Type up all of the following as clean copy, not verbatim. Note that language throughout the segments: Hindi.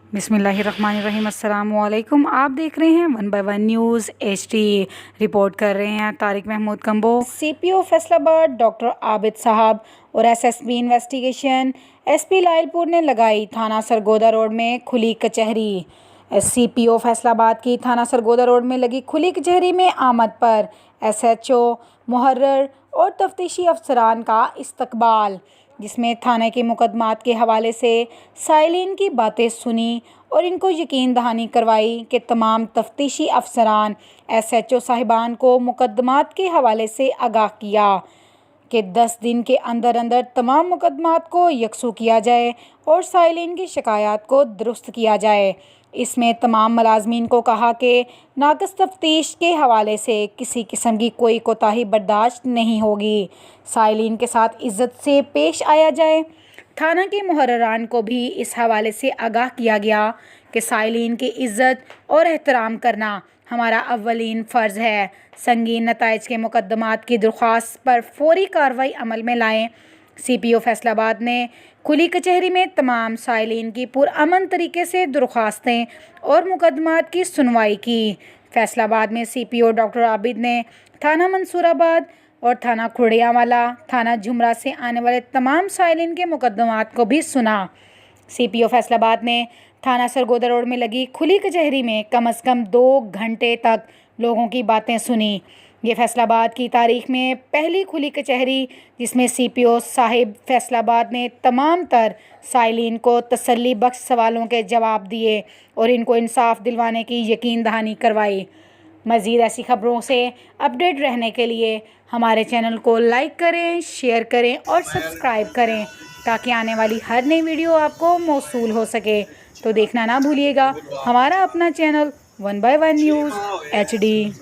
बिस्मिल्लाहिर्रहमानिर्रहीम। अस्सलाम वालेकुम। आप देख रहे हैं 1 बाय 1 न्यूज़ HD। रिपोर्ट कर रहे हैं तारिक महमूद कंबो। CPO फैसलाबाद डॉक्टर आबिद साहब और SSB इन्वेस्टिगेशन। SP लायलपुर ने लगाई थाना सरगोदा रोड में खुली कचहरी। CPO फैसलाबाद की थाना सरगोदा रोड में लगी खुली कचहरी में आमद पर SHO मुहर्रर और तफ्तीशी अफसरान का इस्तकबाल, जिसमें थाने के मुकदमात के हवाले से साइलिन की बातें सुनी और इनको यकीन दहानी करवाई कि तमाम तफ्तीशी अफसरान SHO साहिबान को मुकदमात के हवाले से आगाह किया कि 10 दिन के अंदर अंदर तमाम मुकदमात को यकसू किया जाए और साइलिन की शिकायत को दुरुस्त किया जाए। इसमें तमाम मुलाजमीन को कहा कि नाक़िस तफ्तीश के हवाले से किसी किस्म की कोई कोताही बर्दाश्त नहीं होगी। साइलिन के साथ इज़्ज़त से पेश आया जाए। थाना के मुहर्ररान को भी इस हवाले से आगाह किया गया कि साइलिन की इज़्ज़त और एहतराम करना हमारा अव्वलीन फ़र्ज़ है। संगीन नताइज के मुकदमात की दरख्वास्त पर फौरी कार्रवाई अमल में लाएँ। CPO फैसलाबाद ने खुली कचहरी में तमाम साइलिन की पुरअमन तरीके से दरख्वास्तें और मुकदमात की सुनवाई की। फैसलाबाद में CPO डॉक्टर आबिद ने थाना मंसूराबाद और थाना खुड़ियावाला, थाना झुमरा से आने वाले तमाम साइलिन के मुकदमात को भी सुना। CPO फैसलाबाद ने थाना सरगोदा रोड में लगी खुली कचहरी में कम से कम 2 घंटे तक लोगों की बातें सुनी। ये फैसलाबाद की तारीख में पहली खुली कचहरी जिसमें CPO साहिब फैसलाबाद ने तमाम तर साइलिन को तसल्ली बख्श सवालों के जवाब दिए और इनको इंसाफ दिलवाने की यकीन दहानी करवाई। मज़ीद ऐसी खबरों से अपडेट रहने के लिए हमारे चैनल को लाइक करें, शेयर करें और सब्सक्राइब करें ताकि आने वाली हर नई वीडियो आपको मौसूल हो सके। तो देखना ना भूलिएगा हमारा अपना चैनल 1 बाय 1 न्यूज़ HD।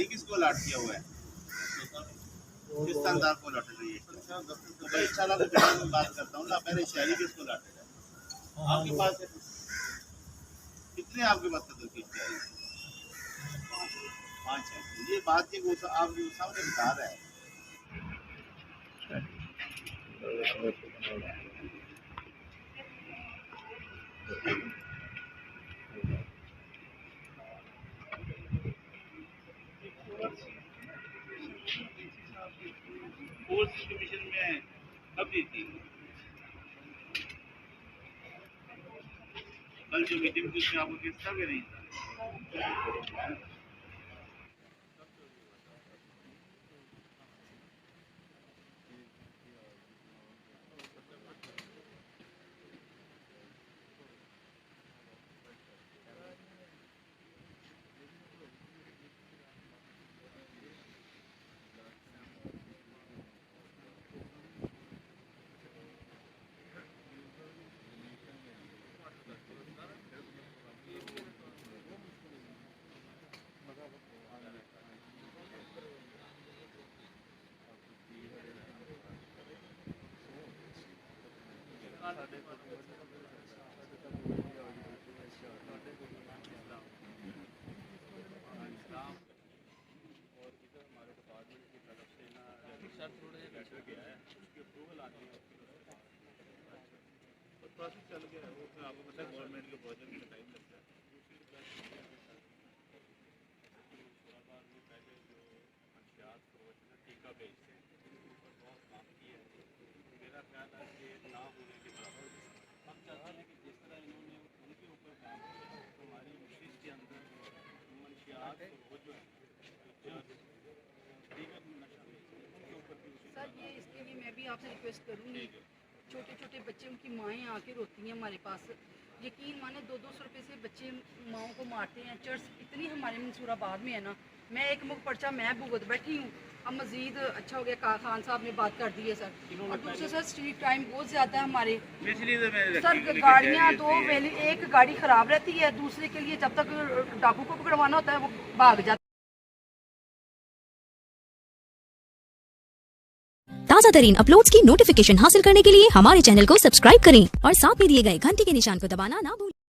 किसको अलॉट किया हुआ है? किस थानेदार को अलॉट है? इंशाल्लाह मैं बात करता हूँ ना। पहले शहरी किसको अलॉट है? आपके पास कितने आपके पास तदबीर किया है? 5 है। ये बात की वो आप जो सामने बता रहे हैं। फोर्स कमीशन में कब दी थी? कल जो मीटिंग थी उसमें आपको किस तरह नहीं था? प्रोसेस चल गया है वो तो आपको पता है गवर्नमेंट के प्रोजेक्ट में टाइम लगता है। पहले जो मंशियात को टीका बेचते हैं उनके ऊपर बहुत काम किया है। मेरा ख्याल है कि ना होने के बराबर हम चाहते हैं कि जिस तरह इन्होंने उनके ऊपर काम किया तो हमारी यूनिवर्सिटी के अंदर मंशियात वो जो है टीका नशा बेचते हैं उनके ऊपर भी सर ये इसके लिए मैं भी आपसे रिक्वेस्ट करूँगी। छोटे छोटे बच्चे उनकी माएँ आके रोती हैं हमारे पास। यकीन माने 200-200 रुपये से बच्चे माओं को मारते हैं। चर्च इतनी हमारे मंसूराबाद में है ना। मैं एक मुख पर्चा मैं भुगत बैठी हूँ। अब मज़ीद अच्छा हो गया खान साहब ने बात कर दी है सर। और दूसरे सर स्ट्रीट टाइम बहुत ज़्यादा है हमारे सर। गाड़ियाँ एक गाड़ी ख़राब रहती है, दूसरे के लिए जब तक डाकू को पकड़वाना होता है वो भाग जाता है। ताज़ा तरीन अपलोड्स की नोटिफिकेशन हासिल करने के लिए हमारे चैनल को सब्सक्राइब करें और साथ में दिए गए घंटी के निशान को दबाना ना भूलें।